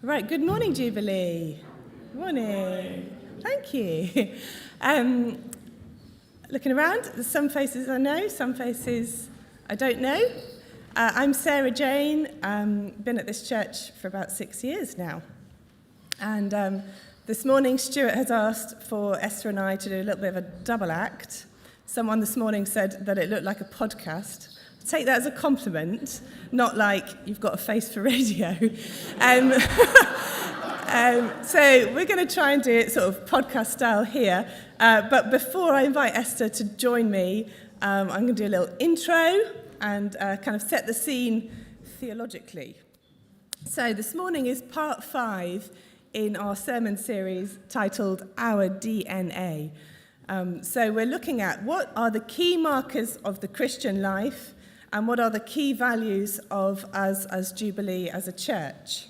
Right, good morning, Jubilee. Good morning. Thank you. Looking around, there's some faces I know, some faces I don't know. I'm Sarah Jane, been at this church for about 6 years now. And this morning, Stuart has asked for Esther and I to do a little bit of a double act. Someone this morning said that it looked like a podcast. Take that as a compliment, not like you've got a face for radio. So we're going to try and do it sort of podcast style here. But before I invite Esther to join me, I'm going to do a little intro and kind of set the scene theologically. So this morning is part 5 in our sermon series titled Our DNA. So we're looking at what are the key markers of the Christian life and what are the key values of us as Jubilee as a church,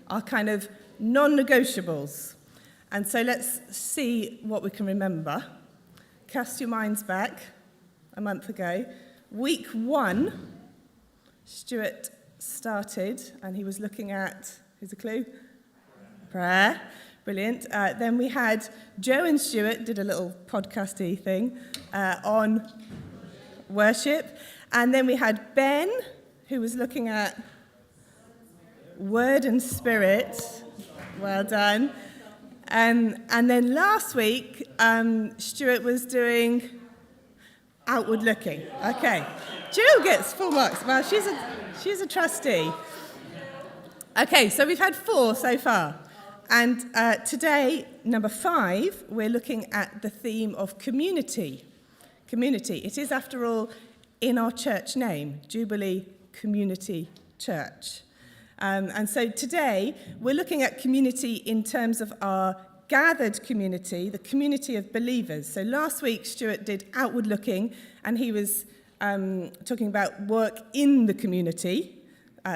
our kind of non-negotiables. And so let's see what we can remember. Cast your minds back a month ago. Week 1, Stuart started and he was looking at, here's a clue, prayer. Brilliant. Then we had Joe and Stuart did a little podcasty thing on worship. And then we had Ben, who was looking at word and spirit. Well done. And then last week, Stuart was doing outward looking. Okay. Jill gets full marks. Well, she's a trustee. Okay, so we've had 4 so far. And today, number 5, we're looking at the theme of community. Community. It is, after all, in our church name, Jubilee Community Church. And so today, we're looking at community in terms of our gathered community, the community of believers. So last week, Stuart did outward looking, and he was talking about work in the community,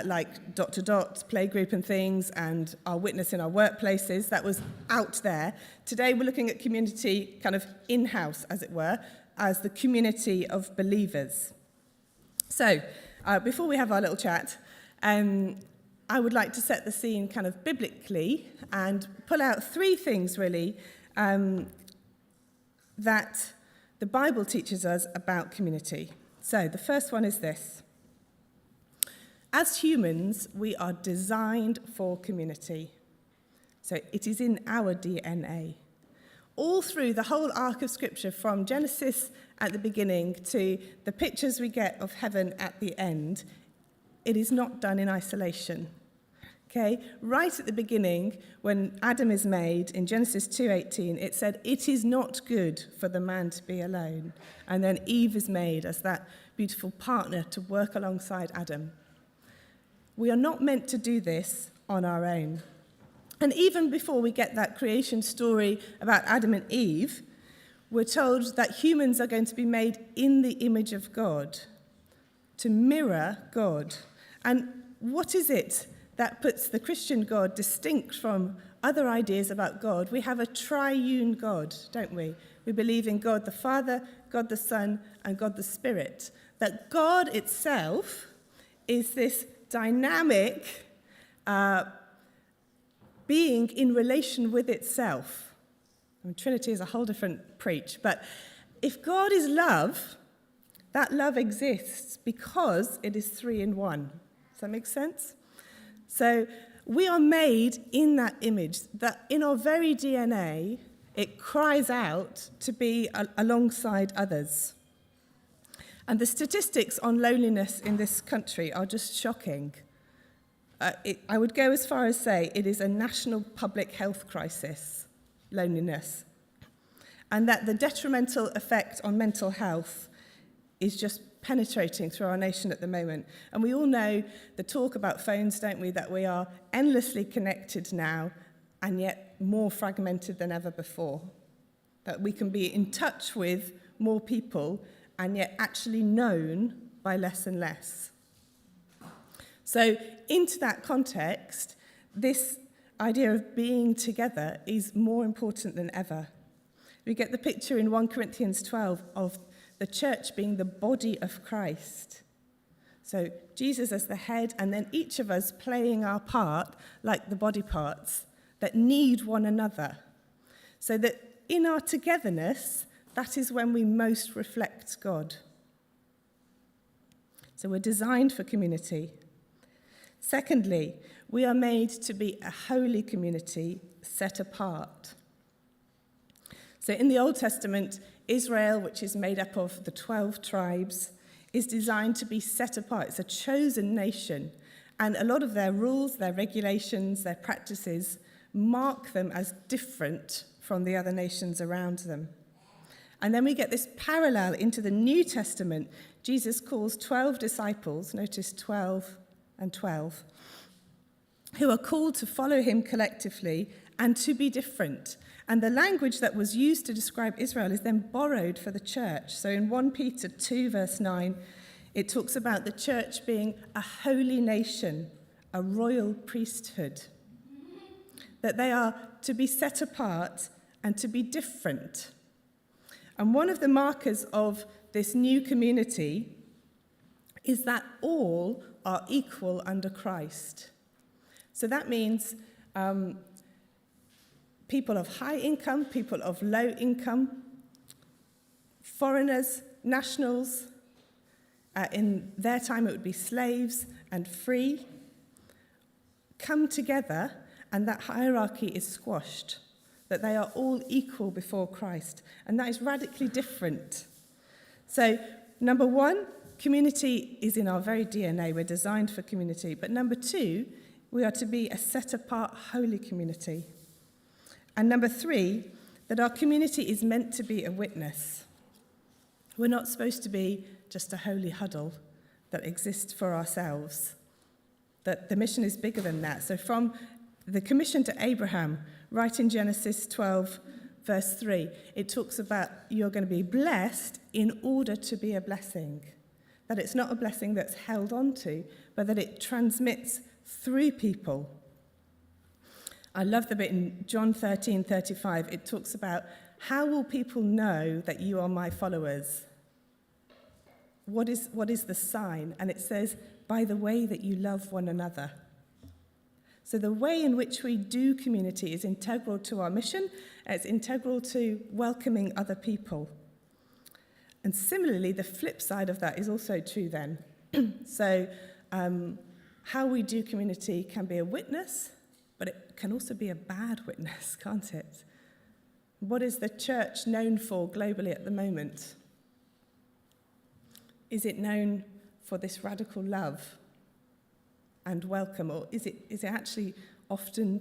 like dot-to-dot, playgroup and things, and our witness in our workplaces. That was out there. Today, we're looking at community kind of in-house, as it were, as the community of believers. So, before we have our little chat, I would like to set the scene kind of biblically and pull out 3 things, really, that the Bible teaches us about community. So, the first one is this. As humans, we are designed for community. So, it is in our DNA. All through the whole arc of Scripture, from Genesis at the beginning to the pictures we get of heaven at the end, it is not done in isolation. Okay? Right at the beginning, when Adam is made, in Genesis 2:18, it said, "It is not good for the man to be alone." And then Eve is made as that beautiful partner to work alongside Adam. We are not meant to do this on our own. And even before we get that creation story about Adam and Eve, we're told that humans are going to be made in the image of God, to mirror God. And what is it that puts the Christian God distinct from other ideas about God? We have a triune God, don't we? We believe in God the Father, God the Son, and God the Spirit. That God itself is this dynamic being in relation with itself. I mean, Trinity is a whole different preach, but if God is love, that love exists because it is 3 in 1. Does that make sense? So we are made in that image, that in our very DNA, it cries out to be alongside others. And the statistics on loneliness in this country are just shocking. I would go as far as say it is a national public health crisis, loneliness, and that the detrimental effect on mental health is just penetrating through our nation at the moment. And we all know the talk about phones, don't we, that we are endlessly connected now and yet more fragmented than ever before, that we can be in touch with more people and yet actually known by less and less. So into that context, this idea of being together is more important than ever. We get the picture in 1 Corinthians 12 of the church being the body of Christ. So Jesus as the head, and then each of us playing our part like the body parts that need one another. So that in our togetherness, that is when we most reflect God. So we're designed for community. Secondly, we are made to be a holy community set apart. So in the Old Testament, Israel, which is made up of the 12 tribes, is designed to be set apart. It's a chosen nation. And a lot of their rules, their regulations, their practices mark them as different from the other nations around them. And then we get this parallel into the New Testament. Jesus calls 12 disciples, notice 12 and 12, who are called to follow him collectively and to be different. And the language that was used to describe Israel is then borrowed for the church. So in 1 Peter 2, verse 9, it talks about the church being a holy nation, a royal priesthood, that they are to be set apart and to be different. And one of the markers of this new community is that all are equal under Christ. So that means people of high income, people of low income, foreigners, nationals, in their time it would be slaves and free, come together, and that hierarchy is squashed, that they are all equal before Christ. And that is radically different. So, number one, community is in our very DNA. We're designed for community. But number two, we are to be a set-apart, holy community. And number three, that our community is meant to be a witness. We're not supposed to be just a holy huddle that exists for ourselves. That the mission is bigger than that. So from the commission to Abraham, right in Genesis 12, verse 3, it talks about you're going to be blessed in order to be a blessing. That it's not a blessing that's held on to, but that it transmits through people. I love the bit in John 13:35. It talks about, how will people know that you are my followers? What is the sign? And it says, by the way that you love one another. So the way in which we do community is integral to our mission. It's integral to welcoming other people. And similarly, the flip side of that is also true then. So how we do community can be a witness, but it can also be a bad witness, can't it? What is the church known for globally at the moment? Is it known for this radical love and welcome, or is it actually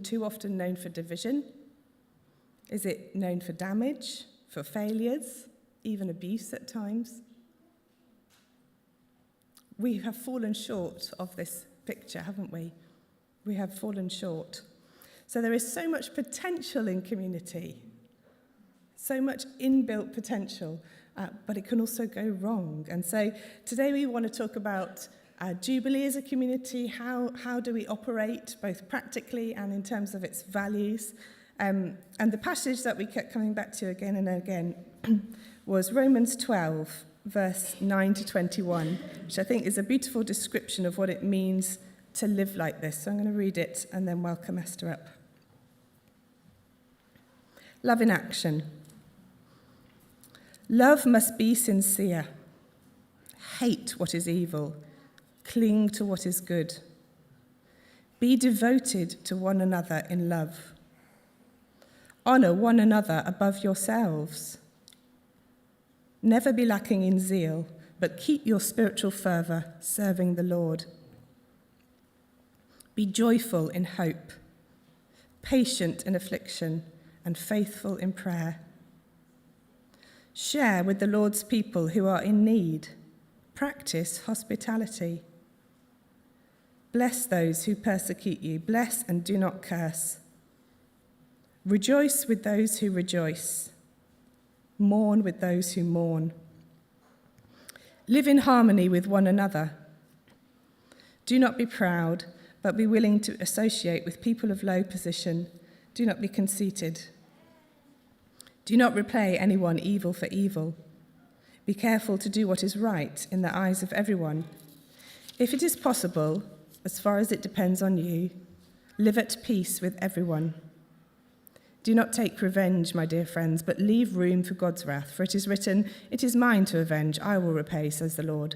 too often known for division? Is it known for damage, for failures, even abuse at times? We have fallen short of this picture, haven't we? We have fallen short. So there is so much potential in community, so much inbuilt potential, but it can also go wrong. And so today we want to talk about Jubilee as a community. How do we operate, both practically and in terms of its values? And the passage that we kept coming back to again and again was Romans 12, verse 9 to 21, which I think is a beautiful description of what it means to live like this. So I'm going to read it and then welcome Esther up. Love in action. Love must be sincere. Hate what is evil. Cling to what is good. Be devoted to one another in love. Honor one another above yourselves. Never be lacking in zeal, but keep your spiritual fervor, serving the Lord. Be joyful in hope, patient in affliction, and faithful in prayer. Share with the Lord's people who are in need. Practice hospitality. Bless those who persecute you. Bless and do not curse. Rejoice with those who rejoice. Mourn with those who mourn. Live in harmony with one another. Do not be proud, but be willing to associate with people of low position. Do not be conceited. Do not repay anyone evil for evil. Be careful to do what is right in the eyes of everyone. If it is possible, as far as it depends on you, live at peace with everyone. Do not take revenge, my dear friends, but leave room for God's wrath, for it is written, 'It is mine to avenge, I will repay,' says the Lord.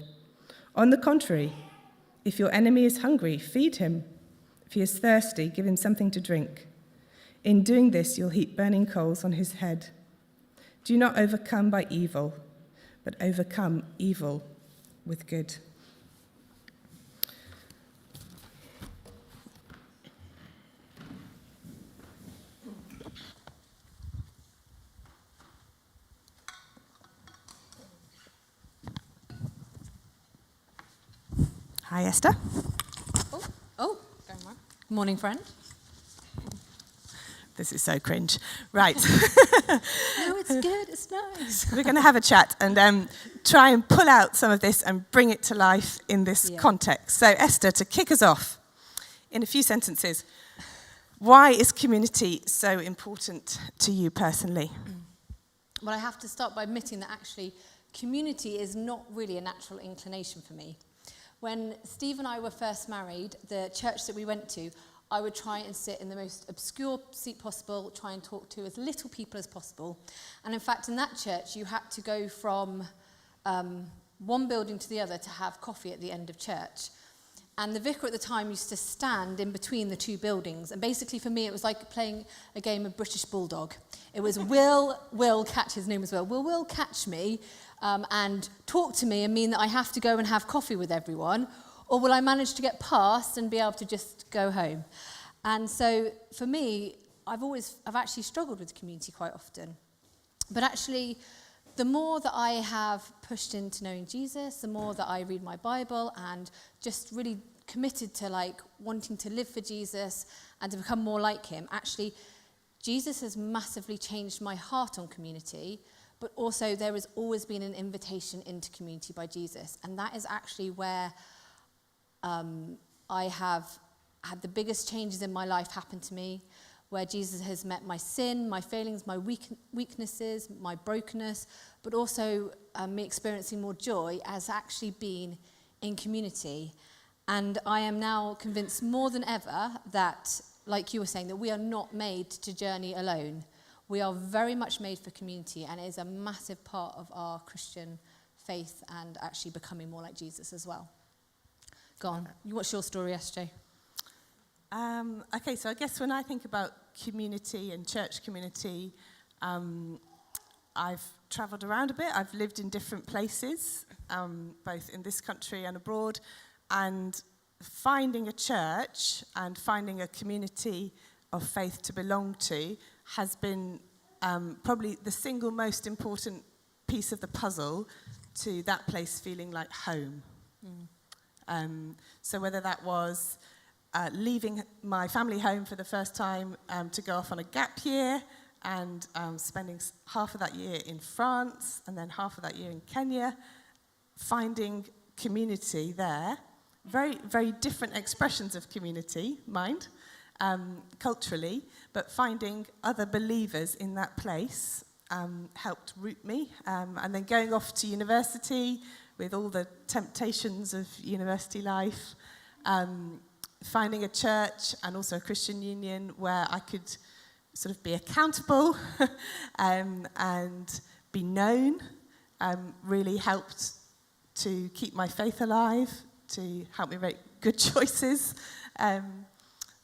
On the contrary, if your enemy is hungry, feed him. If he is thirsty, give him something to drink. In doing this, you'll heap burning coals on his head. Do not overcome by evil, but overcome evil with good." Hi, Esther. Going well. Morning, friend. This is so cringe. Right. No, it's good. It's nice. We're going to have a chat and try and pull out some of this and bring it to life in this context. So, Esther, to kick us off, in a few sentences, why is community so important to you personally? Well, I have to start by admitting that actually community is not really a natural inclination for me. When Steve and I were first married, the church that we went to, I would try and sit in the most obscure seat possible, try and talk to as little people as possible. And in fact, in that church, you had to go from one building to the other to have coffee at the end of church. And the vicar at the time used to stand in between the two buildings. And basically for me, it was like playing a game of British Bulldog. It was Will catch, his name was Will catch me and talk to me and mean that I have to go and have coffee with everyone? Or will I manage to get past and be able to just go home? And so for me, I've actually struggled with community quite often. But actually, the more that I have pushed into knowing Jesus, the more that I read my Bible and just really committed to wanting to live for Jesus and to become more like him, actually, Jesus has massively changed my heart on community, but also there has always been an invitation into community by Jesus. And that is actually where I have had the biggest changes in my life happen to me, where Jesus has met my sin, my failings, my weaknesses, my brokenness, but also me experiencing more joy as actually being in community. And I am now convinced more than ever that, like you were saying, that we are not made to journey alone. We are very much made for community, and it is a massive part of our Christian faith and actually becoming more like Jesus as well. Go on. What's your story, SJ? Okay, so I guess when I think about community and church community, I've travelled around a bit. I've lived in different places, both in this country and abroad, and finding a church and finding a community of faith to belong to has been probably the single most important piece of the puzzle to that place feeling like home. So whether that was leaving my family home for the first time to go off on a gap year and spending half of that year in France and then half of that year in Kenya, finding community there, very, very different expressions of community, culturally, but finding other believers in that place helped root me. And then going off to university with all the temptations of university life, finding a church and also a Christian union where I could sort of be accountable and be known really helped to keep my faith alive, to help me make good choices.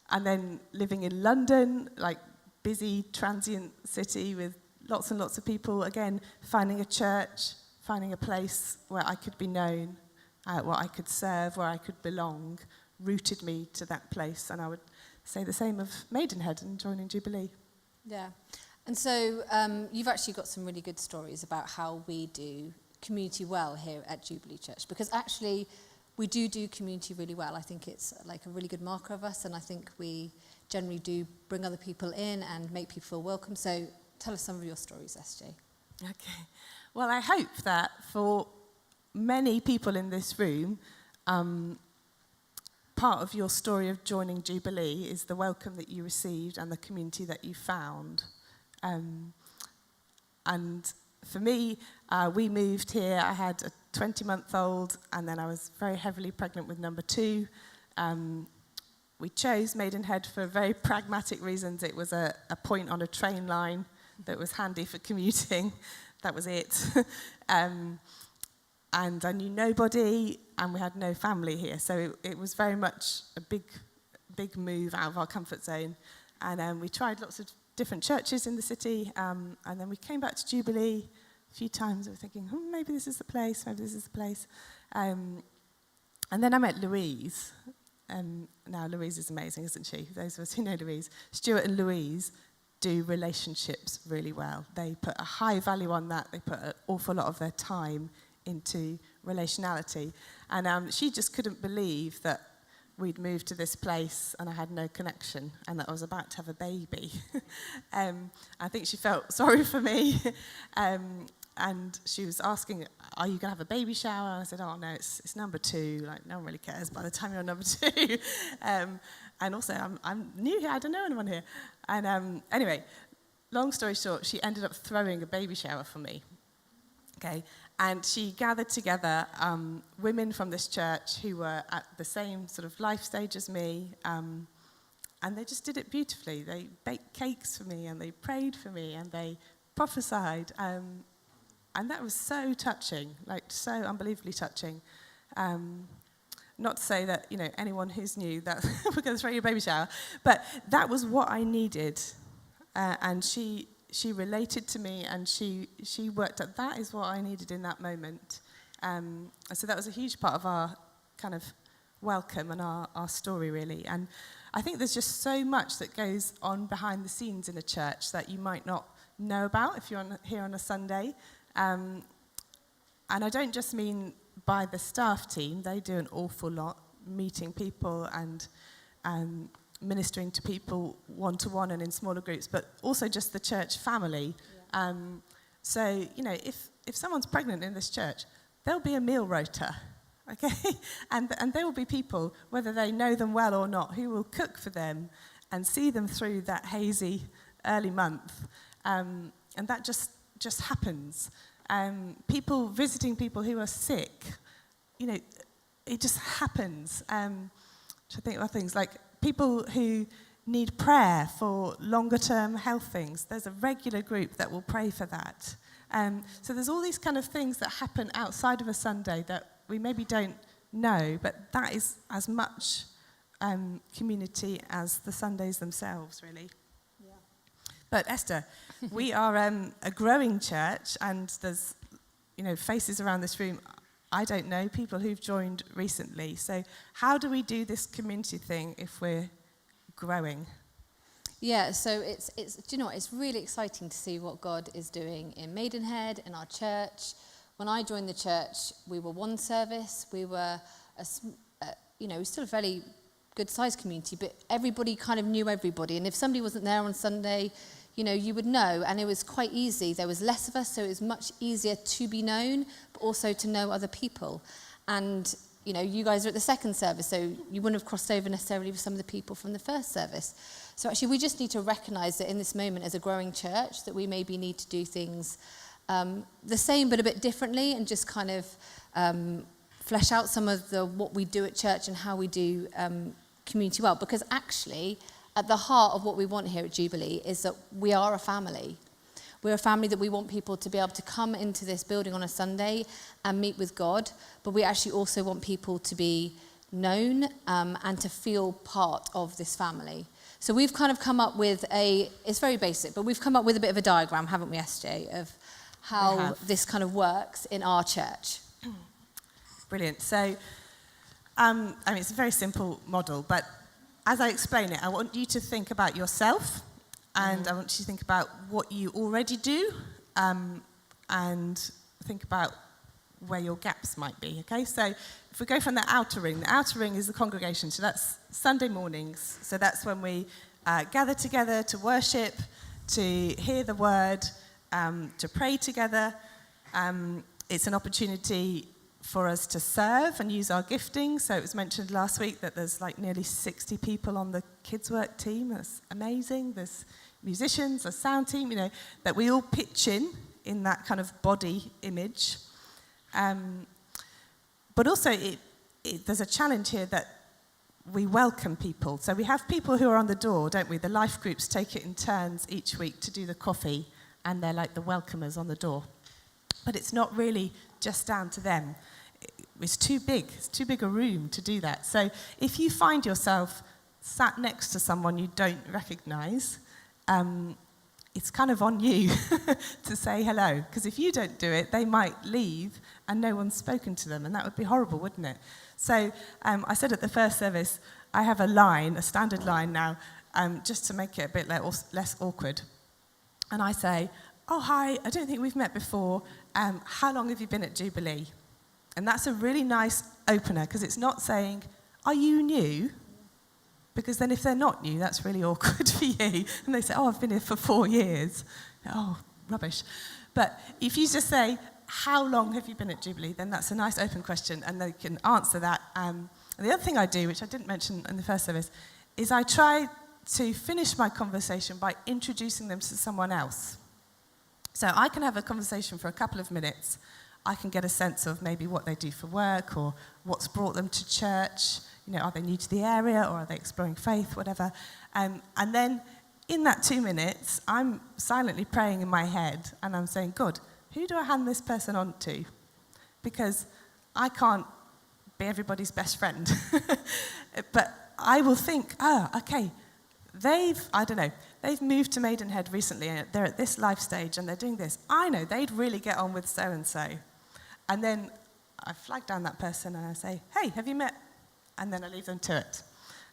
And then living in London, like busy, transient city with lots and lots of people, again, finding a church, finding a place where I could be known, where I could serve, where I could belong, rooted me to that place. And I would say the same of Maidenhead and joining Jubilee. Yeah. And so you've actually got some really good stories about how we do community well here at Jubilee Church, because actually we do community really well. I think it's like a really good marker of us, and I think we generally do bring other people in and make people feel welcome. So tell us some of your stories, SJ. Okay. Well, I hope that for many people in this room, part of your story of joining Jubilee is the welcome that you received and the community that you found. And for me, we moved here. I had a 20-month-old, and then I was very heavily pregnant with number 2. We chose Maidenhead for very pragmatic reasons. It was a point on a train line that was handy for commuting. That was it. And I knew nobody, and we had no family here. So it was very much a big move out of our comfort zone. And we tried lots of different churches in the city, and then we came back to Jubilee a few times. We were thinking, maybe this is the place, maybe this is the place. And then I met Louise. Now, Louise is amazing, isn't she? Those of us who know Louise. Stuart and Louise do relationships really well. They put a high value on that. They put an awful lot of their time into relationality. And she just couldn't believe that we'd moved to this place and I had no connection and that I was about to have a baby. I think she felt sorry for me. And she was asking, are you going to have a baby shower? And I said, oh, no, it's number 2. Like, no one really cares by the time you're number 2. And also, I'm new here. I don't know anyone here. And anyway, long story short, she ended up throwing a baby shower for me. Okay, and she gathered together women from this church who were at the same sort of life stage as me, and they just did it beautifully. They baked cakes for me, and they prayed for me, and they prophesied. And that was so touching, like so unbelievably touching. Not to say that, anyone who's new, that we're going to throw you a baby shower, but that was what I needed. And she related to me, and she worked at that is what I needed in that moment. And so that was a huge part of our kind of welcome and our story, really. And I think there's just so much that goes on behind the scenes in a church that you might not know about if you're here on a Sunday. And I don't just mean by the staff team. They do an awful lot, meeting people and ministering to people one-to-one and in smaller groups, but also just the church family. Yeah. So, if someone's pregnant in this church, there'll be a meal rota, okay? And there will be people, whether they know them well or not, who will cook for them and see them through that hazy early month. And that just happens. People visiting people who are sick, it just happens. I think about things like people who need prayer for longer-term health things. There's a regular group that will pray for that. So there's all these kind of things that happen outside of a Sunday that we maybe don't know, but that is as much community as the Sundays themselves, really. Yeah. But Esther, we are a growing church, and there's, faces around this room. I don't know, people who've joined recently. So how do we do this community thing if we're growing? Yeah, so it's it's really exciting to see what God is doing in Maidenhead, in our church. When I joined the church, we were one service. We were, we're still a fairly good-sized community, but everybody kind of knew everybody. And if somebody wasn't there on Sunday, you would know, and it was quite easy. There was less of us, so it was much easier to be known, but also to know other people. And, you guys are at the second service, so you wouldn't have crossed over necessarily with some of the people from the first service. So actually, we just need to recognise that in this moment as a growing church, that we maybe need to do things the same but a bit differently, and just kind of flesh out some of what we do at church and how we do community well. Because actually, at the heart of what we want here at Jubilee is that we are a family. We're a family that we want people to be able to come into this building on a Sunday and meet with God, but we actually also want people to be known and to feel part of this family. So we've kind of come up with it's very basic, but we've come up with a bit of a diagram, haven't we, SJ, of how this kind of works in our church. Brilliant. So, it's a very simple model, but as I explain it, I want you to think about yourself, and I want you to think about what you already do, and think about where your gaps might be, okay? So if we go from the outer ring is the congregation, so that's Sunday mornings. So that's when we gather together to worship, to hear the word, to pray together. It's an opportunity for us to serve and use our gifting. So it was mentioned last week that there's like nearly 60 people on the kids' work team. That's amazing. There's musicians, a sound team, that we all pitch in in that kind of body image. But also, there's a challenge here that we welcome people. So we have people who are on the door, don't we? The life groups take it in turns each week to do the coffee, and they're like the welcomers on the door. But it's not really just down to them. It's too big. It's too big a room to do that. So if you find yourself sat next to someone you don't recognise, it's kind of on you to say hello. Because if you don't do it, they might leave and no one's spoken to them, and that would be horrible, wouldn't it? So I said at the first service, I have a standard line now, just to make it a bit less awkward. And I say, oh, hi, I don't think we've met before. How long have you been at Jubilee? And that's a really nice opener, because it's not saying, are you new? Because then if they're not new, that's really awkward for you. And they say, oh, I've been here for 4 years. Oh, rubbish. But if you just say, how long have you been at Jubilee? Then that's a nice open question, and they can answer that. And the other thing I do, which I didn't mention in the first service, is I try to finish my conversation by introducing them to someone else. So I can have a conversation for a couple of minutes. I can get a sense of maybe what they do for work or what's brought them to church. You know, are they new to the area or are they exploring faith, whatever. And then in that 2 minutes, I'm silently praying in my head and I'm saying, God, who do I hand this person on to? Because I can't be everybody's best friend. But I will think, okay, they've moved to Maidenhead recently, and they're at this life stage, and they're doing this. I know they'd really get on with so-and-so. And then I flag down that person, and I say, hey, have you met? And then I leave them to it.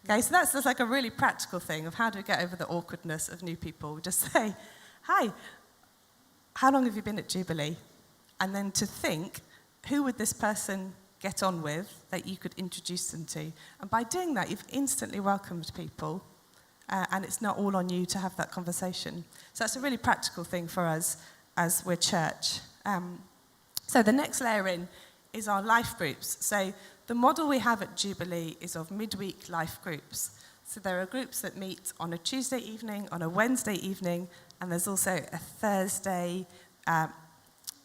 Okay, so that's just like a really practical thing of how do we get over the awkwardness of new people. We just say, hi, how long have you been at Jubilee? And then to think, who would this person get on with that you could introduce them to? And by doing that, you've instantly welcomed people. And it's not all on you to have that conversation. So that's a really practical thing for us as we're church. So the next layer in is our life groups. So the model we have at Jubilee is of midweek life groups. So there are groups that meet on a Tuesday evening, on a Wednesday evening, and there's also a Thursday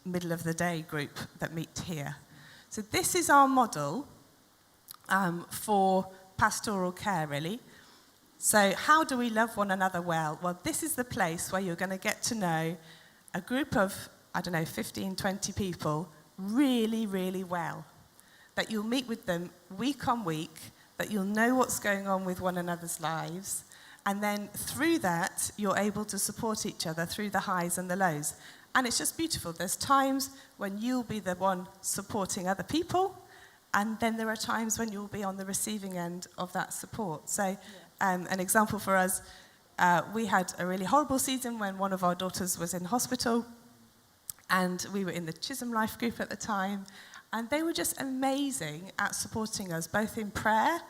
middle of the day group that meet here. So this is our model for pastoral care, really. So how do we love one another well? Well, this is the place where you're going to get to know a group of, 15, 20 people really, really well. That you'll meet with them week on week, that you'll know what's going on with one another's lives, and then through that, you're able to support each other through the highs and the lows. And it's just beautiful. There's times when you'll be the one supporting other people, and then there are times when you'll be on the receiving end of that support. So an example for us, we had a really horrible season when one of our daughters was in hospital, and we were in the Chisholm Life group at the time, and they were just amazing at supporting us, both in prayer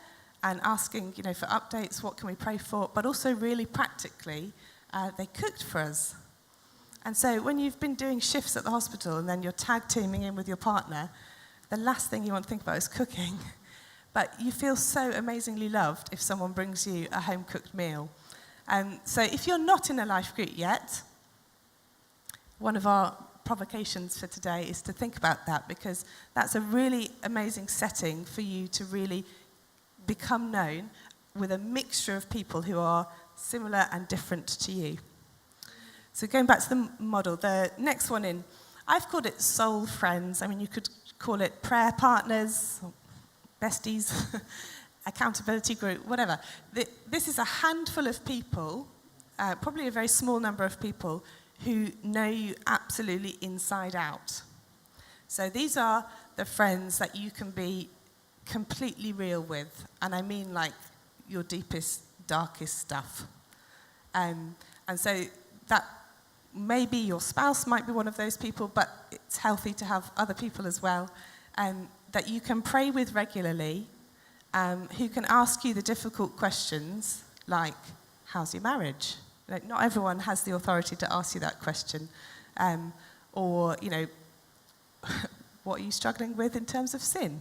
and asking, for updates, what can we pray for, but also really practically, they cooked for us. And so when you've been doing shifts at the hospital and then you're tag teaming in with your partner, the last thing you want to think about is cooking. But you feel so amazingly loved if someone brings you a home-cooked meal. So if you're not in a life group yet, one of our provocations for today is to think about that, because that's a really amazing setting for you to really become known with a mixture of people who are similar and different to you. So going back to the model, the next one in, I've called it soul friends. I mean, you could call it prayer partners, besties, accountability group, whatever. This is a handful of people, probably a very small number of people, who know you absolutely inside out. So these are the friends that you can be completely real with, and I mean like your deepest, darkest stuff. And so that maybe your spouse might be one of those people, but it's healthy to have other people as well, that you can pray with regularly, who can ask you the difficult questions like, how's your marriage? Like, not everyone has the authority to ask you that question. Or, what are you struggling with in terms of sin?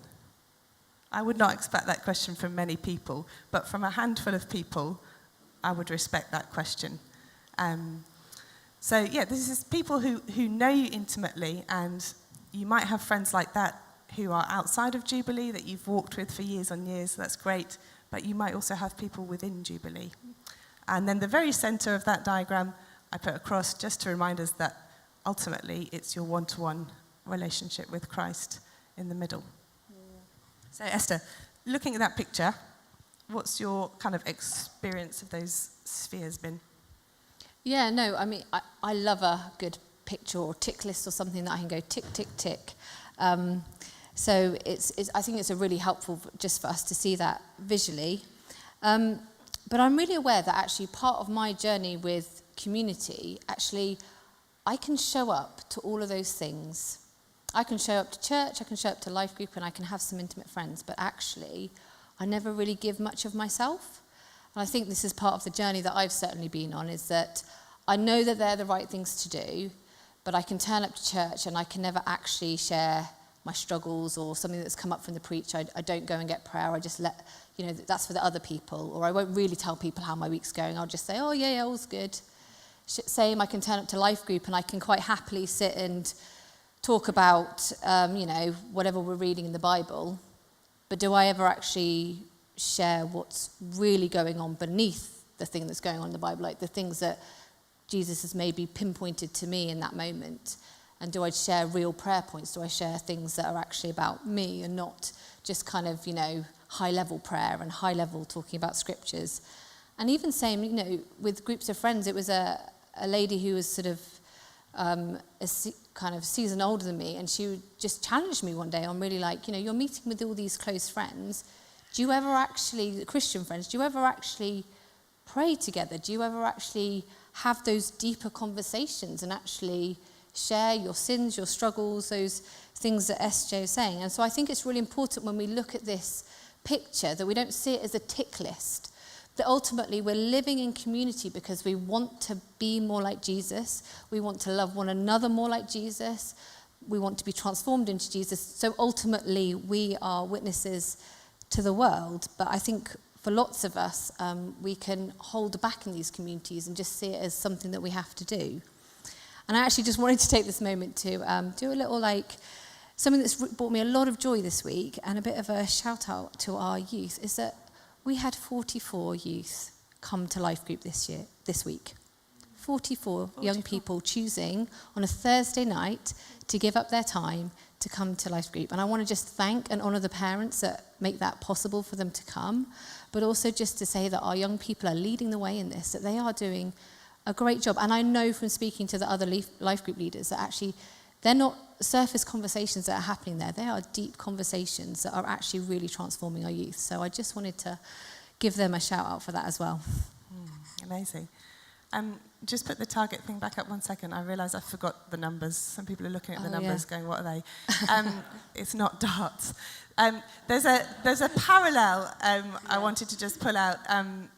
I would not expect that question from many people, but from a handful of people, I would respect that question. So yeah, this is people who know you intimately, and you might have friends like that who are outside of Jubilee that you've walked with for years on years, so that's great, but you might also have people within Jubilee. And then the very centre of that diagram I put across just to remind us that ultimately it's your one-to-one relationship with Christ in the middle. So Esther, looking at that picture, what's your kind of experience of those spheres been? Yeah, no, I mean, I love a good picture or tick list or something that I can go tick, tick, tick. So I think it's a really helpful just for us to see that visually. But I'm really aware that actually part of my journey with community, actually, I can show up to all of those things. I can show up to church, I can show up to life group, and I can have some intimate friends, but actually, I never really give much of myself. And I think this is part of the journey that I've certainly been on, is that I know that they're the right things to do, but I can turn up to church and I can never actually share my struggles or something that's come up from the preach. I don't go and get prayer. I just let, that's for the other people. Or I won't really tell people how my week's going. I'll just say, oh, yeah, all's good. Same, I can turn up to life group and I can quite happily sit and talk about, whatever we're reading in the Bible. But do I ever actually share what's really going on beneath the thing that's going on in the Bible, like the things that Jesus has maybe pinpointed to me in that moment? And do I share real prayer points? Do I share things that are actually about me and not just kind of, high-level prayer and high-level talking about scriptures? And even same, with groups of friends, it was a lady who was sort of kind of season older than me, and she just challenged me one day on really you're meeting with all these close friends. Do you ever actually, Christian friends, do you ever actually pray together? Do you ever actually have those deeper conversations and actually share your sins, your struggles, those things that SJ is saying? And so I think it's really important when we look at this picture that we don't see it as a tick list, that ultimately we're living in community because we want to be more like Jesus, we want to love one another more like Jesus, we want to be transformed into Jesus. So ultimately we are witnesses to the world. But I think for lots of us, we can hold back in these communities and just see it as something that we have to do. And I actually just wanted to take this moment to do a little something that's brought me a lot of joy this week, and a bit of a shout out to our youth, is that we had 44 youth come to Life Group this week. 44 young people choosing on a Thursday night to give up their time to come to Life Group. And I want to just thank and honour the parents that make that possible for them to come, but also just to say that our young people are leading the way in this, that they are doing a great job. And I know from speaking to the other Life Group leaders that actually they're not surface conversations that are happening there. They are deep conversations that are actually really transforming our youth. So I just wanted to give them a shout out for that as well. Amazing. Just put the target thing back up 1 second. I realise I forgot the numbers. Some people are looking at the numbers going, what are they? It's not darts. There's a parallel I wanted to just pull out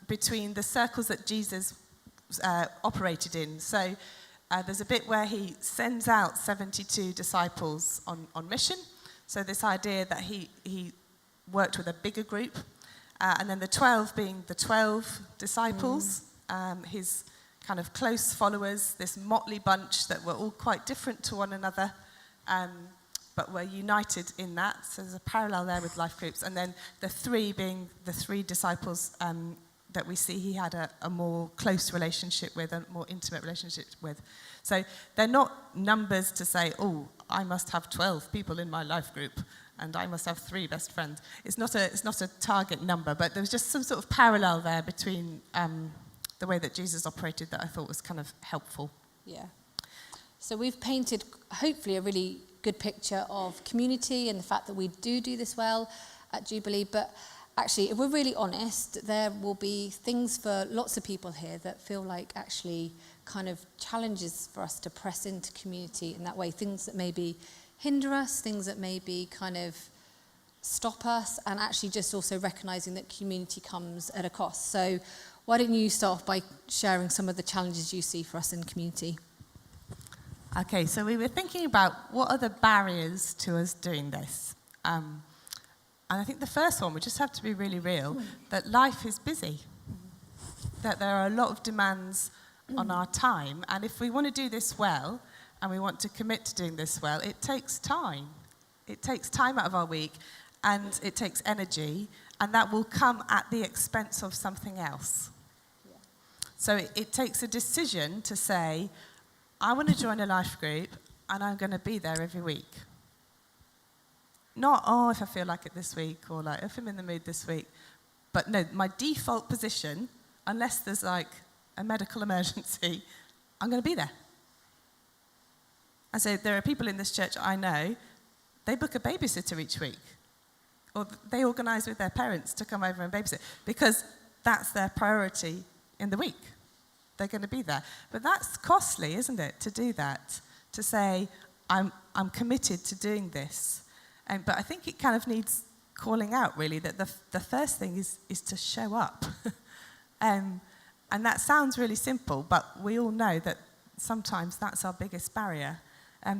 between the circles that Jesus operated in. So there's a bit where he sends out 72 disciples on mission. So this idea that he worked with a bigger group, and then the 12 being the 12 disciples, his kind of close followers, this motley bunch that were all quite different to one another, but were united in that. So there's a parallel there with life groups. And then the 3 being the 3 disciples that we see he had a more close relationship with, a more intimate relationship with. So they're not numbers to say, oh, I must have 12 people in my life group and I must have 3 best friends. It's not a target number, but there was just some sort of parallel there between the way that Jesus operated that I thought was kind of helpful. Yeah. So we've painted, hopefully, a really good picture of community and the fact that we do this well at Jubilee, but actually, if we're really honest, there will be things for lots of people here that feel like actually kind of challenges for us to press into community in that way. Things that maybe hinder us, things that maybe kind of stop us, and actually just also recognising that community comes at a cost. So why don't you start off by sharing some of the challenges you see for us in community? Okay, so we were thinking about what are the barriers to us doing this. And I think the first one, we just have to be really real, that life is busy, that there are a lot of demands on our time. And if we want to do this well, and we want to commit to doing this well, it takes time. It takes time out of our week, and it takes energy, and that will come at the expense of something else. Yeah. So it takes a decision to say, I want to join a life group, and I'm going to be there every week. Not, if I feel like it this week, or like, if I'm in the mood this week. But no, my default position, unless there's like a medical emergency, I'm going to be there. And so there are people in this church I know, they book a babysitter each week. Or they organise with their parents to come over and babysit, because that's their priority in the week. They're going to be there. But that's costly, isn't it, to do that? To say, I'm committed to doing this. But I think it kind of needs calling out, really, that the first thing is to show up. And that sounds really simple, but we all know that sometimes that's our biggest barrier.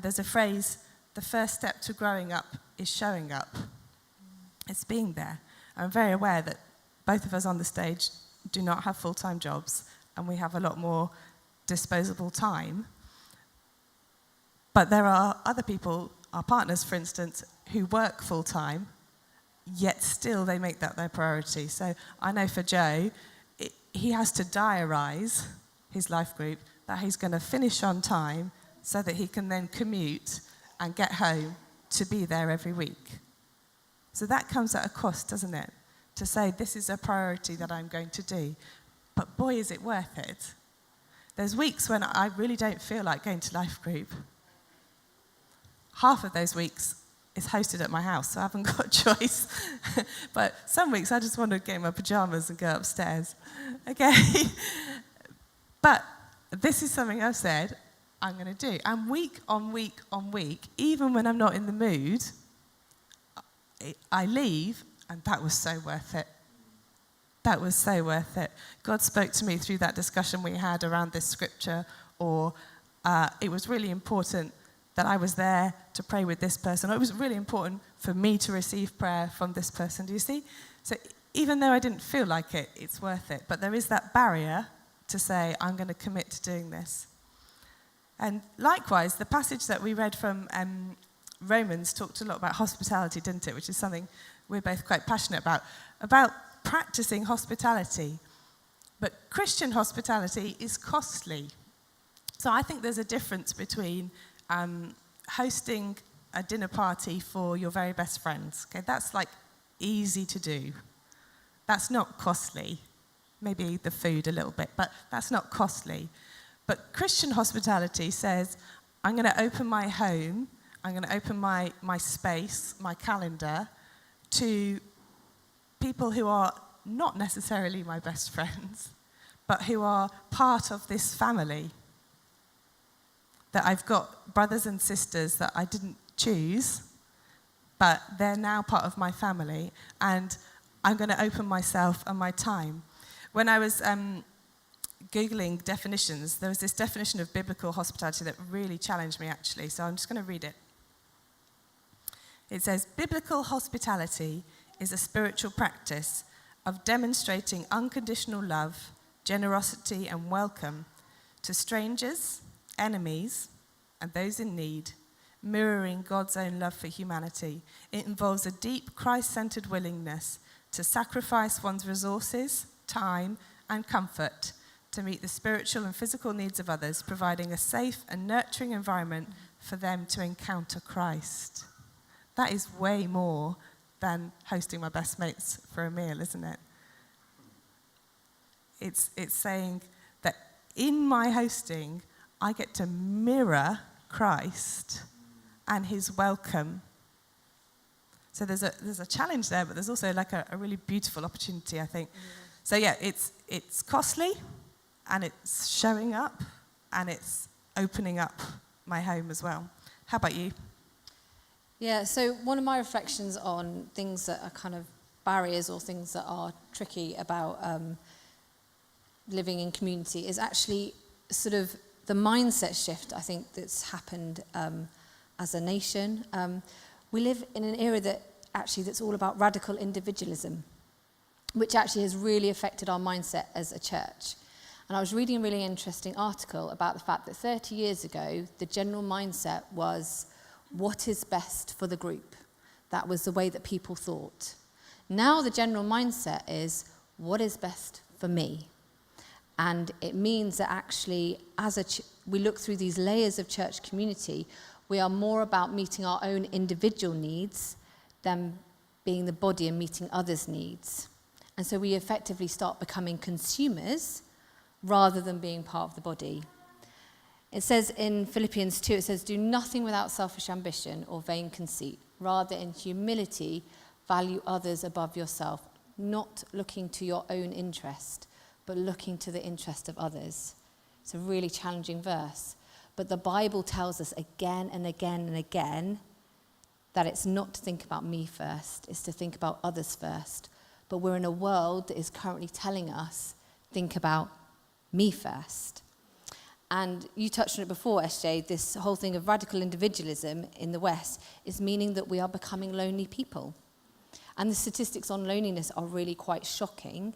There's a phrase, the first step to growing up is showing up. It's being there. I'm very aware that both of us on the stage do not have full-time jobs, and we have a lot more disposable time. But there are other people, our partners, for instance, who work full-time, yet still they make that their priority. So I know for Joe, he has to diarise his life group that he's going to finish on time so that he can then commute and get home to be there every week. So that comes at a cost, doesn't it? To say, this is a priority that I'm going to do. But boy, is it worth it. There's weeks when I really don't feel like going to life group. Half of those weeks is hosted at my house, so I haven't got a choice. But some weeks I just want to get in my pajamas and go upstairs. Okay? But this is something I've said I'm going to do. And week on week on week, even when I'm not in the mood, I leave, and that was so worth it. That was so worth it. God spoke to me through that discussion we had around this scripture, or it was really important that I was there to pray with this person, or it was really important for me to receive prayer from this person. Do you see? So even though I didn't feel like it, it's worth it. But there is that barrier to say, I'm going to commit to doing this. And likewise, the passage that we read from Romans talked a lot about hospitality, didn't it? Which is something we're both quite passionate about practicing hospitality. But Christian hospitality is costly. So I think there's a difference between hosting a dinner party for your very best friends. Okay, that's like easy to do. That's not costly. Maybe the food a little bit, but that's not costly. But Christian hospitality says, I'm going to open my home, I'm going to open my space, my calendar, to people who are not necessarily my best friends, but who are part of this family. That I've got brothers and sisters that I didn't choose, but they're now part of my family, and I'm going to open myself and my time. When I was Googling definitions, there was this definition of biblical hospitality that really challenged me, actually, so I'm just going to read it. It says, biblical hospitality is a spiritual practice of demonstrating unconditional love, generosity, and welcome to strangers, enemies, and those in need, mirroring God's own love for humanity. It involves a deep Christ-centered willingness to sacrifice one's resources, time, and comfort to meet the spiritual and physical needs of others, providing a safe and nurturing environment for them to encounter Christ. That is way more than hosting my best mates for a meal, isn't it? It's saying that in my hosting, I get to mirror Christ and his welcome. So there's a challenge there, but there's also like a really beautiful opportunity, I think. Yeah. So yeah, it's costly, and it's showing up, and it's opening up my home as well. How about you? Yeah, so one of my reflections on things that are kind of barriers or things that are tricky about living in community is actually sort of the mindset shift, I think, that's happened as a nation. We live in an era that's all about radical individualism, which actually has really affected our mindset as a church. And I was reading a really interesting article about the fact that 30 years ago, the general mindset was, what is best for the group? That was the way that people thought. Now the general mindset is, what is best for me? And it means that actually, as we look through these layers of church community, we are more about meeting our own individual needs than being the body and meeting others' needs. And so we effectively start becoming consumers rather than being part of the body. It says in Philippians 2, it says, do nothing without selfish ambition or vain conceit. Rather, in humility, value others above yourself, not looking to your own interest, but looking to the interest of others. It's a really challenging verse. But the Bible tells us again and again and again that it's not to think about me first, it's to think about others first. But we're in a world that is currently telling us, think about me first. And you touched on it before, SJ, this whole thing of radical individualism in the West is meaning that we are becoming lonely people. And the statistics on loneliness are really quite shocking.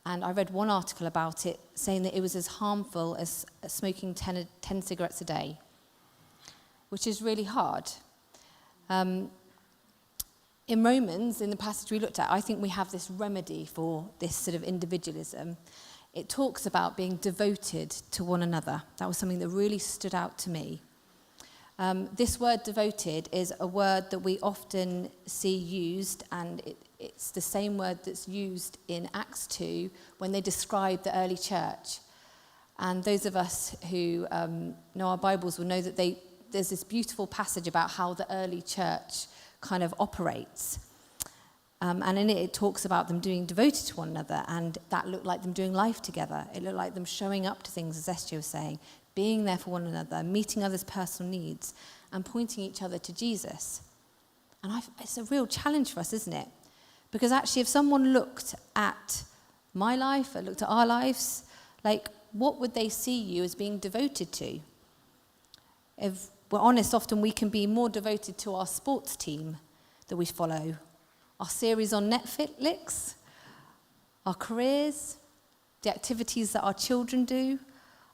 And I read one article about it saying that it was as harmful as smoking 10 cigarettes a day, which is really hard. In Romans, in the passage we looked at, I think we have this remedy for this sort of individualism. It talks about being devoted to one another. That was something that really stood out to me. This word devoted is a word that we often see used, and it's the same word that's used in Acts 2 when they describe the early church. And those of us who know our Bibles will know that there's this beautiful passage about how the early church kind of operates. And in it talks about them being devoted to one another, and that looked like them doing life together. It looked like them showing up to things, as SJ was saying, being there for one another, meeting others' personal needs, and pointing each other to Jesus. And it's a real challenge for us, isn't it? Because actually, if someone looked at my life, or looked at our lives, like, what would they see you as being devoted to? If we're honest, often we can be more devoted to our sports team that we follow, our series on Netflix, our careers, the activities that our children do,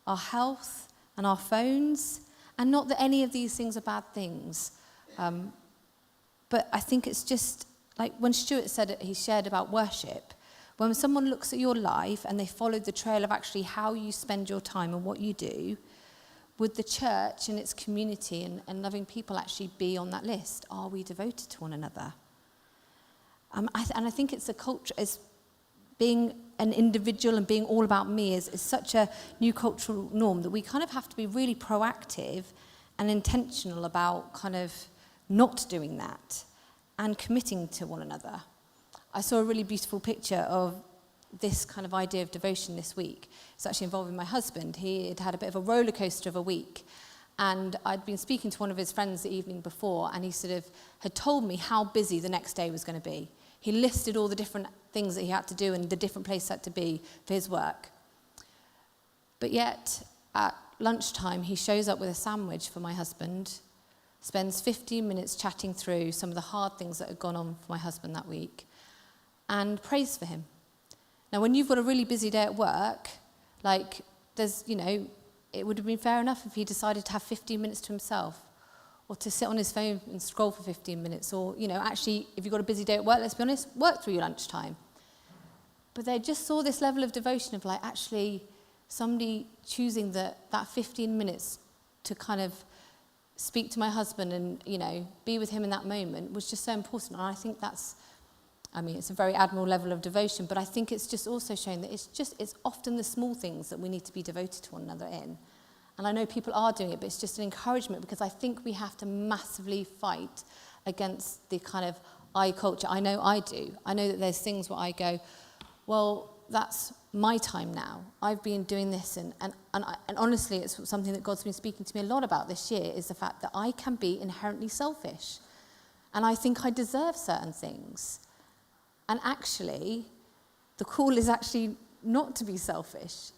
our health and our phones. And not that any of these things are bad things. But I think it's just, like when Stuart said it, he shared about worship. When someone looks at your life and they follow the trail of actually how you spend your time and what you do, would the church and its community and loving people actually be on that list? Are we devoted to one another? And I think it's a culture, as being an individual and being all about me is such a new cultural norm that we kind of have to be really proactive and intentional about kind of not doing that and committing to one another. I saw a really beautiful picture of this kind of idea of devotion this week. It's actually involving my husband. He had had a bit of a roller coaster of a week. And I'd been speaking to one of his friends the evening before, and he sort of had told me how busy the next day was going to be. He listed all the different things that he had to do and the different places had to be for his work. But yet, at lunchtime, he shows up with a sandwich for my husband, spends 15 minutes chatting through some of the hard things that had gone on for my husband that week, and prays for him. Now, when you've got a really busy day at work, like, it would have been fair enough if he decided to have 15 minutes to himself, or to sit on his phone and scroll for 15 minutes, or, actually, if you've got a busy day at work, let's be honest, work through your lunchtime. But they just saw this level of devotion of, like, actually somebody choosing that 15 minutes to kind of speak to my husband and, be with him in that moment was just so important. And I think it's a very admirable level of devotion, but I think it's just also showing that it's often the small things that we need to be devoted to one another in. And I know people are doing it, but it's just an encouragement, because I think we have to massively fight against the kind of I culture. I know I do. I know that there's things where I go, well, that's my time now. I've been doing this, and honestly, it's something that God's been speaking to me a lot about this year, is the fact that I can be inherently selfish. And I think I deserve certain things. And actually, the call is actually not to be selfish.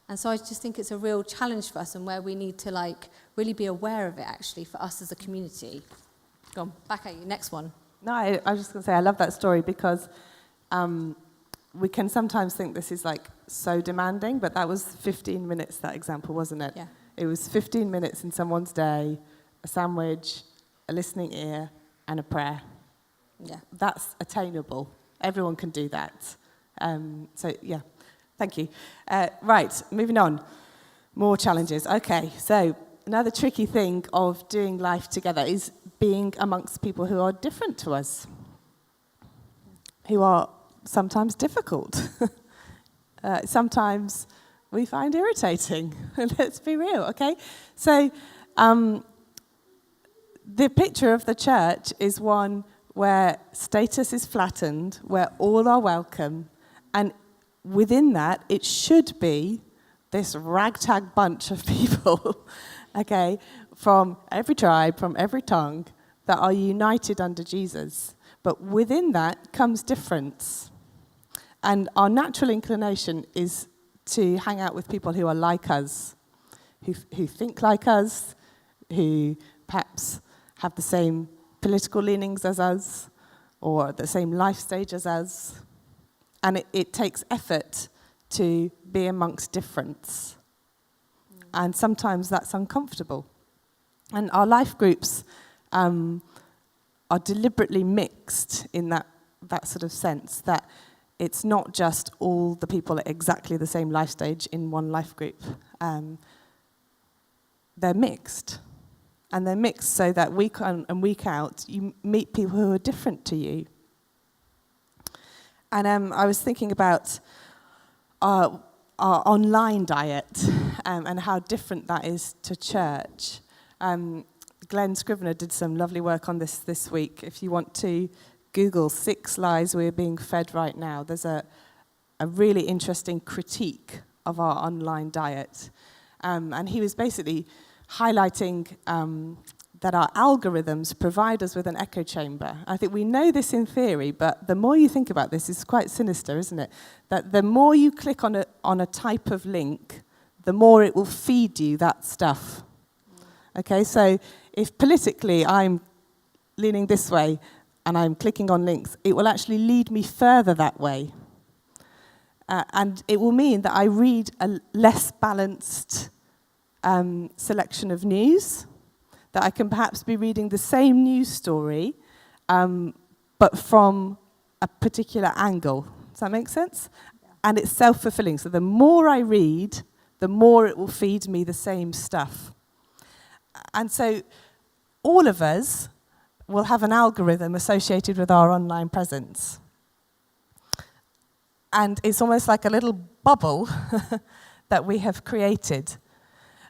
And so I just think it's a real challenge for us, and where we need to really be aware of it, actually, for us as a community. Go on, back at you, next one. No, I was just going to say, I love that story, because we can sometimes think this is like so demanding, but that was 15 minutes, that example, wasn't it? Yeah. It was 15 minutes in someone's day, a sandwich, a listening ear, and a prayer. Yeah. That's attainable. Everyone can do that. So, yeah, thank you. Right, moving on. More challenges. Okay, so another tricky thing of doing life together is being amongst people who are different to us, who are sometimes difficult. Sometimes we find irritating. Let's be real, okay? So the picture of the church is one where status is flattened, where all are welcome, and within that, it should be this ragtag bunch of people, okay, from every tribe, from every tongue, that are united under Jesus. But within that comes difference. And our natural inclination is to hang out with people who are like us, who think like us, who perhaps have the same political leanings as us, or the same life stage as us. And it takes effort to be amongst difference. And sometimes that's uncomfortable. And our life groups are deliberately mixed in that sort of sense, that it's not just all the people at exactly the same life stage in one life group. They're mixed. And they're mixed so that week on and week out, you meet people who are different to you. And I was thinking about our online diet and how different that is to church. Glenn Scrivener did some lovely work on this week. If you want to Google 6 lies we're being fed right now, there's a really interesting critique of our online diet. And he was basically highlighting that our algorithms provide us with an echo chamber. I think we know this in theory, but the more you think about this, it's quite sinister, isn't it? That the more you click on a type of link, the more it will feed you that stuff. Okay, so if politically I'm leaning this way and I'm clicking on links, it will actually lead me further that way. And it will mean that I read a less balanced selection of news, that I can perhaps be reading the same news story, but from a particular angle. Does that make sense? Yeah. And it's self-fulfilling. So the more I read, the more it will feed me the same stuff. And so all of us will have an algorithm associated with our online presence. And it's almost like a little bubble that we have created.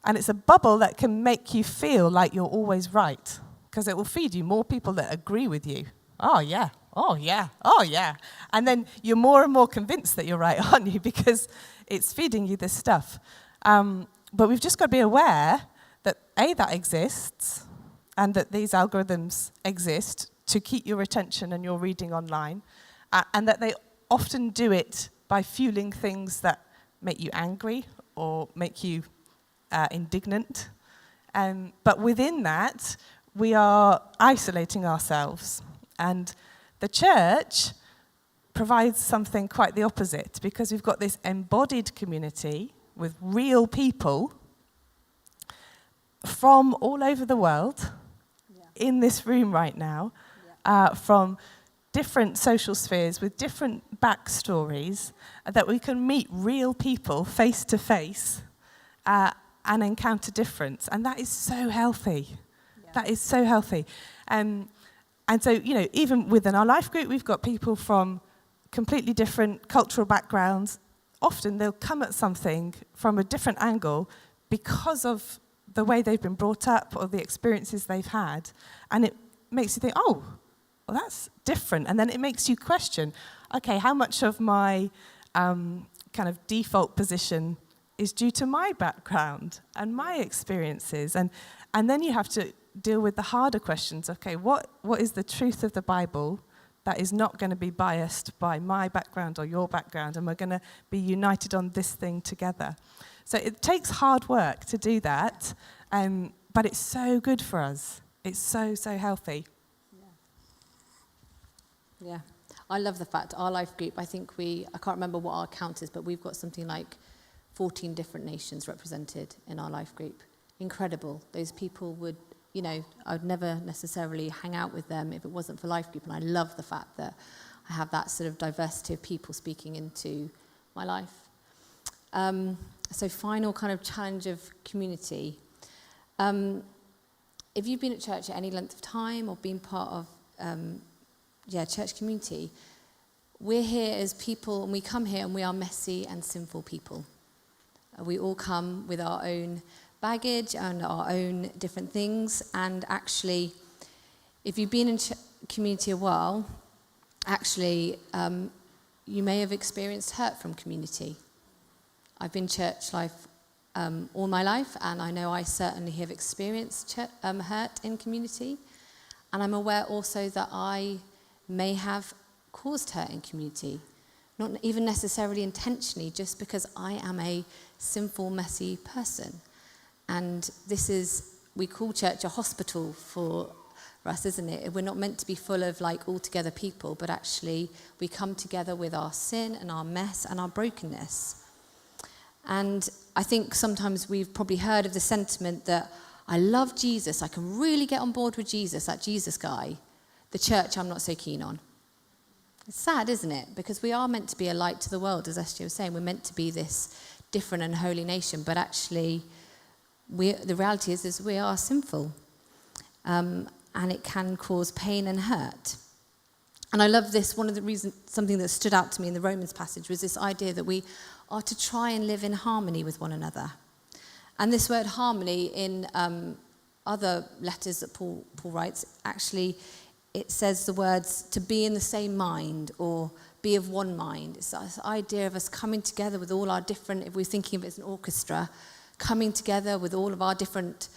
And it's a bubble that can make you feel like you're always right, because it will feed you more people that agree with you. Oh, yeah. Oh, yeah. Oh, yeah. And then you're more and more convinced that you're right, aren't you? Because it's feeding you this stuff. But we've just got to be aware that, A, that exists, and that these algorithms exist to keep your attention and your reading online, and that they often do it by fueling things that make you angry or make you indignant. But within that, we are isolating ourselves. And the church provides something quite the opposite, because we've got this embodied community with real people from all over the world, in this room right now, from different social spheres with different backstories, that we can meet real people face to face and encounter difference. And that is so healthy. Yeah. That is so healthy. And so, even within our life group, we've got people from completely different cultural backgrounds. Often they'll come at something from a different angle because of the way they've been brought up or the experiences they've had. And it makes you think, oh, well, that's different. And then it makes you question, okay, how much of my kind of default position is due to my background and my experiences? And then you have to deal with the harder questions. Okay, what is the truth of the Bible that is not going to be biased by my background or your background, and we're going to be united on this thing together? So it takes hard work to do that, but it's so good for us. It's so, so healthy. Yeah. I love the fact our life group, I can't remember what our count is, but we've got something like 14 different nations represented in our life group. Incredible. Those people would, I'd never necessarily hang out with them if it wasn't for life group. And I love the fact that I have that sort of diversity of people speaking into my life. So final kind of challenge of community. If you've been at church at any length of time or been part of church community, we're here as people, and we come here and we are messy and sinful people. We all come with our own baggage and our own different things, and actually, if you've been in community a while, actually, you may have experienced hurt from community. I've been church life all my life, and I know I certainly have experienced hurt in community, and I'm aware also that I may have caused hurt in community, not even necessarily intentionally, just because I am a sinful, messy person. And we call church a hospital for us, isn't it? We're not meant to be full of all-together people, but actually we come together with our sin and our mess and our brokenness. And I think sometimes we've probably heard of the sentiment that I love Jesus, I can really get on board with Jesus, that Jesus guy. The church I'm not so keen on. It's sad, isn't it? Because we are meant to be a light to the world, as SJ was saying. We're meant to be this different and holy nation, but actually the reality is we are sinful. And it can cause pain and hurt. And I love this. One of the reasons, something that stood out to me in the Romans passage was this idea that we are to try and live in harmony with one another. And this word harmony in other letters that Paul writes, actually, it says the words to be in the same mind or be of one mind. It's this idea of us coming together with all our different, if we're thinking of it as an orchestra, coming together with all of our different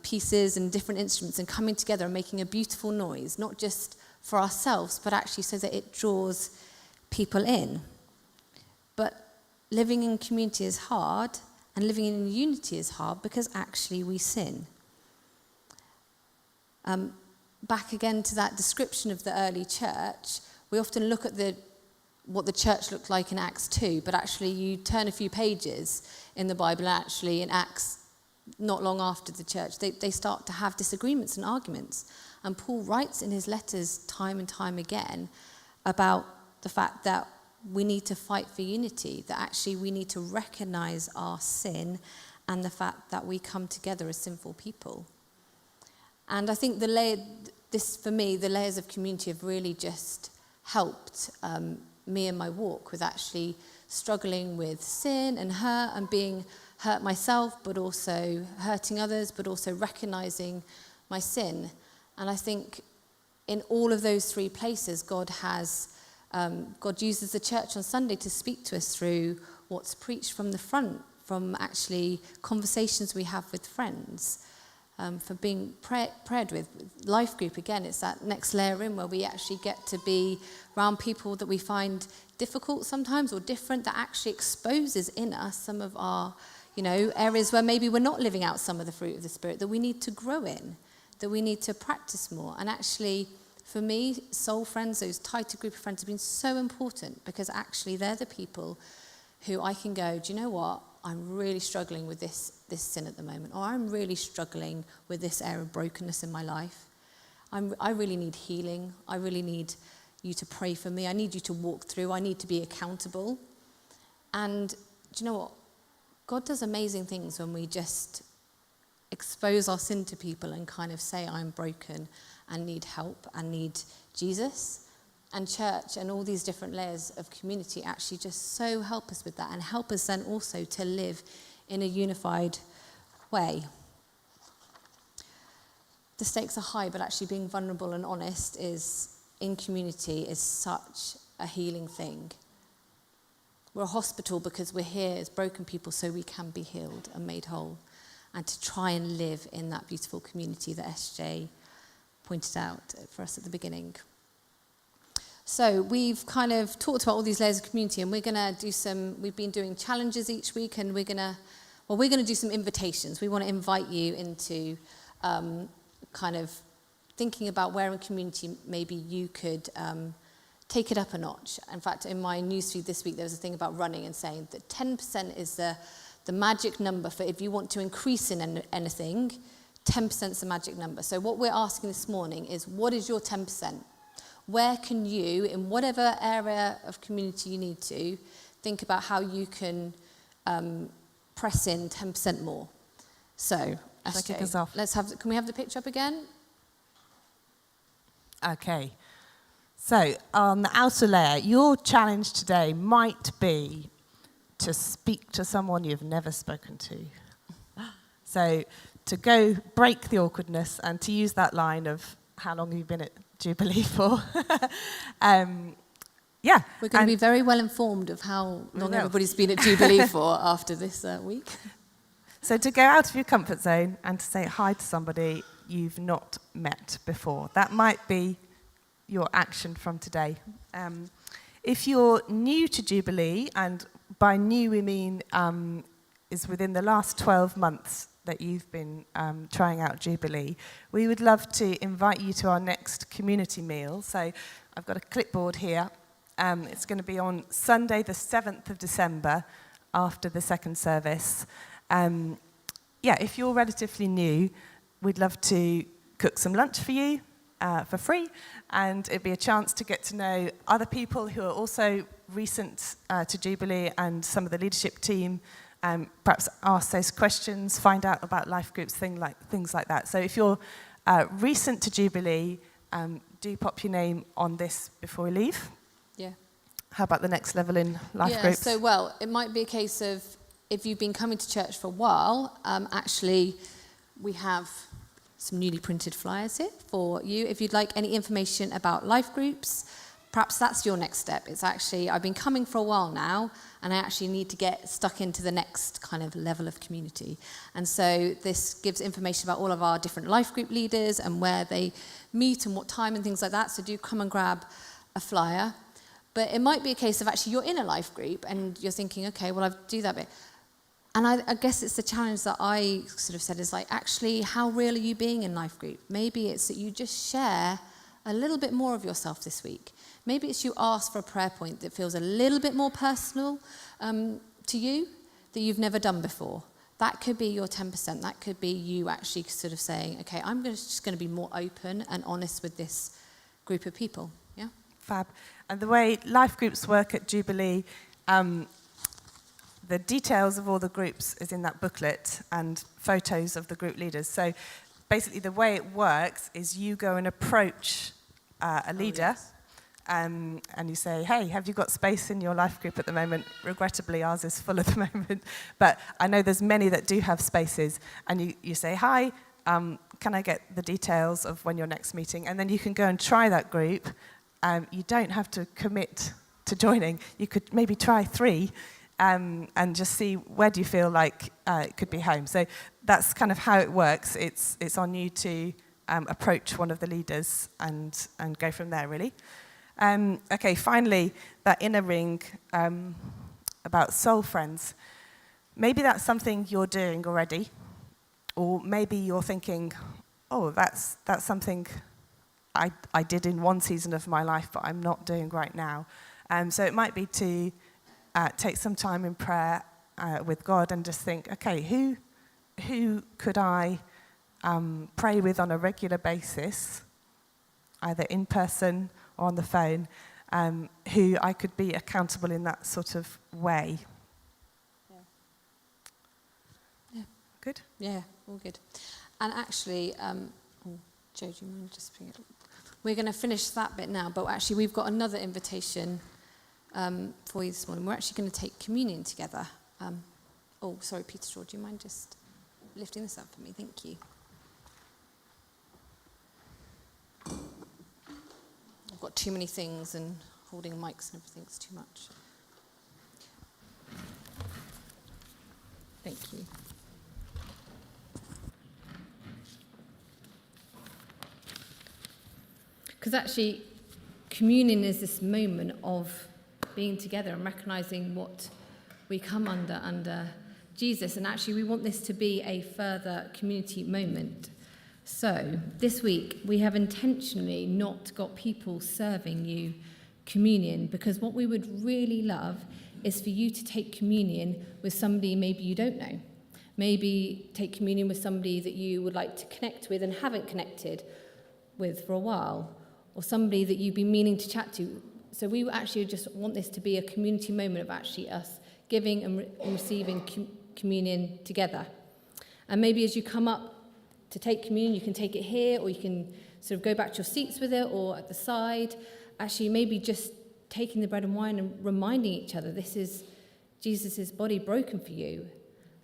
pieces and different instruments and coming together and making a beautiful noise, not just for ourselves, but actually so that it draws people in. But living in community is hard, and living in unity is hard because actually we sin. Back again to that description of the early church, we often look at what the church looked like in Acts 2, but actually you turn a few pages in the Bible, and actually in Acts, not long after the church, they start to have disagreements and arguments. And Paul writes in his letters time and time again about the fact that we need to fight for unity, that actually we need to recognize our sin and the fact that we come together as sinful people. And I think the layers of community have really just helped me in my walk with actually struggling with sin and hurt and being hurt myself, but also hurting others, but also recognizing my sin. And I think in all of those three places, God uses the church on Sunday to speak to us through what's preached from the front, from actually conversations we have with friends, for being prayed with. Life group, again, it's that next layer in where we actually get to be around people that we find difficult sometimes or different, that actually exposes in us some of our, areas where maybe we're not living out some of the fruit of the Spirit that we need to grow in, that we need to practice more. And actually, for me, soul friends, those tighter group of friends have been so important because actually they're the people who I can go, do you know what? I'm really struggling with this sin at the moment, or I'm really struggling with this area of brokenness in my life. I really need healing. I really need you to pray for me. I need you to walk through. I need to be accountable. And do you know what? God does amazing things when we just expose our sin to people and kind of say, I'm broken and need help and need Jesus. And church and all these different layers of community actually just so help us with that and help us then also to live in a unified way. The stakes are high, but actually being vulnerable and honest in community is such a healing thing. We're a hospital because we're here as broken people so we can be healed and made whole, and to try and live in that beautiful community that SJ pointed out for us at the beginning. So we've kind of talked about all these layers of community, and we're going to we've been doing challenges each week, and we're going to do some invitations. We want to invite you into kind of thinking about where in community maybe you could take it up a notch. In fact, in my newsfeed this week, there was a thing about running and saying that 10% is the magic number for if you want to increase in anything, 10% is the magic number. So what we're asking this morning is, what is your 10%? Where can you, in whatever area of community you need to, think about how you can press in 10% more? So, kick us off? Can we have the picture up again? Okay. So, on the outer layer, your challenge today might be to speak to someone you've never spoken to. So, to go break the awkwardness and to use that line of how long you've been at Jubilee for. Yeah. We're going to be very well informed of how long everybody's been at Jubilee for after this week. So to go out of your comfort zone and to say hi to somebody you've not met before. That might be your action from today. If you're new to Jubilee, and by new we mean is within the last 12 months that you've been trying out Jubilee, we would love to invite you to our next community meal. So I've got a clipboard here. It's going to be on Sunday, the 7th of December, after the second service. If you're relatively new, we'd love to cook some lunch for you for free, and it'd be a chance to get to know other people who are also recent to Jubilee and some of the leadership team. Perhaps ask those questions, find out about life groups, things like that. So if you're recent to Jubilee, do pop your name on this before we leave. Yeah. How about the next level in life groups? So, well, it might be a case of, if you've been coming to church for a while, actually, we have some newly printed flyers here for you. If you'd like any information about life groups, perhaps that's your next step. It's actually, I've been coming for a while now, and I actually need to get stuck into the next kind of level of community. And so this gives information about all of our different life group leaders and where they meet and what time and things like that. So do come and grab a flyer. But it might be a case of actually you're in a life group and you're thinking, okay, well, I do that bit. And I guess it's the challenge that I sort of said is like, actually, how real are you being in life group? Maybe it's that you just share a little bit more of yourself this week. Maybe it's you ask for a prayer point that feels a little bit more personal to you that you've never done before. That could be your 10%. That could be you actually sort of saying, okay, I'm just going to be more open and honest with this group of people. Yeah? Fab. And the way life groups work at Jubilee, the details of all the groups is in that booklet and photos of the group leaders. So basically the way it works is you go and approach a leader and you say, hey, have you got space in your life group at the moment? Regrettably, ours is full at the moment. But I know there's many that do have spaces. And you say, hi, can I get the details of when you're next meeting? And then you can go and try that group. You don't have to commit to joining. You could maybe try 3 and just see where do you feel like it could be home. So that's kind of how it works. It's on you to approach one of the leaders and go from there, really. Okay, finally, that inner ring about soul friends. Maybe that's something you're doing already, or maybe you're thinking, oh, that's something I did in one season of my life, but I'm not doing right now. So it might be to take some time in prayer with God and just think, okay, who could I pray with on a regular basis, either in person or on the phone, who I could be accountable in that sort of way. Yeah. Good? Yeah, all good. And actually, Joe, do you mind just bringing it up? We're going to finish that bit now, but actually we've got another invitation for you this morning. We're actually going to take communion together. Sorry, Peter Straw, do you mind just lifting this up for me? Thank you. I've got too many things and holding mics and everything's too much. Thank you. Because actually, communion is this moment of being together and recognising what we come under Jesus. And actually, we want this to be a further community moment. So, this week, we have intentionally not got people serving you communion, because what we would really love is for you to take communion with somebody maybe you don't know. Maybe take communion with somebody that you would like to connect with and haven't connected with for a while, or somebody that you've been meaning to chat to. So we actually just want this to be a community moment of actually us giving and receiving communion together. And maybe as you come up to take communion, you can take it here, or you can sort of go back to your seats with it, or at the side. Actually, maybe just taking the bread and wine and reminding each other, this is Jesus' body broken for you,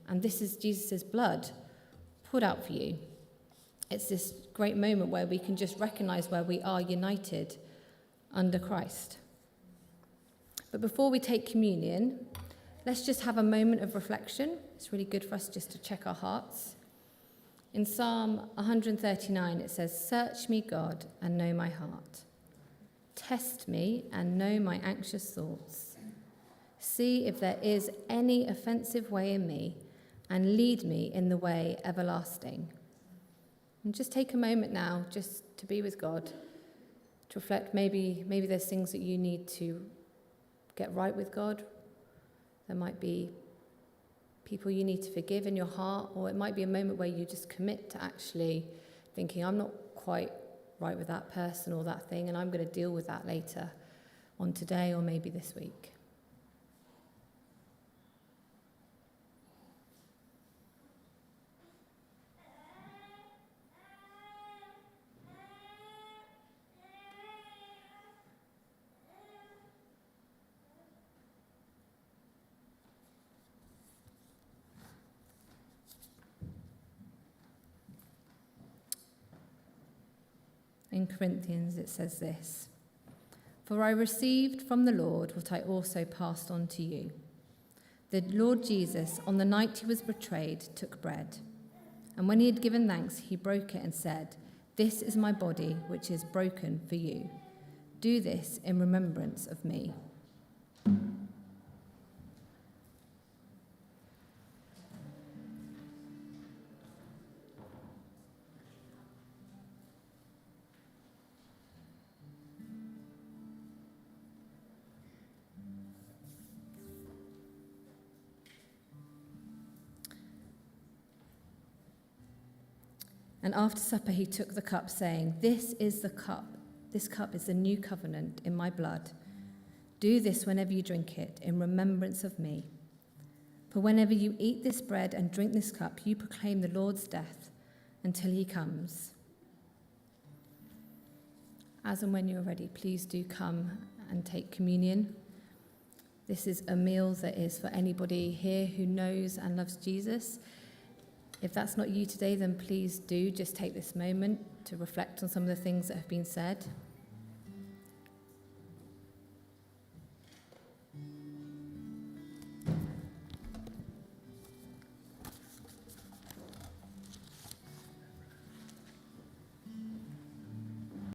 and this is Jesus' blood poured out for you. It's this great moment where we can just recognize where we are united under Christ. But before we take communion, let's just have a moment of reflection. It's really good for us just to check our hearts. In Psalm 139, it says, "Search me, God, and know my heart. Test me and know my anxious thoughts. See if there is any offensive way in me, and lead me in the way everlasting." And just take a moment now just to be with God, to reflect. Maybe there's things that you need to get right with God. There might be people you need to forgive in your heart, or it might be a moment where you just commit to actually thinking, I'm not quite right with that person or that thing, and I'm going to deal with that later on today or maybe this week. In Corinthians, it says this, "For I received from the Lord what I also passed on to you. The Lord Jesus, on the night he was betrayed, took bread. And when he had given thanks, he broke it and said, 'This is my body, which is broken for you. Do this in remembrance of me.'" And after supper he took the cup, saying, "This is the cup. This cup is the new covenant in my blood. Do this whenever you drink it, in remembrance of me. For whenever you eat this bread and drink this cup, you proclaim the Lord's death until he comes." As and when you're ready, please do come and take communion. This is a meal that is for anybody here who knows and loves Jesus. If that's not you today, then please do just take this moment to reflect on some of the things that have been said.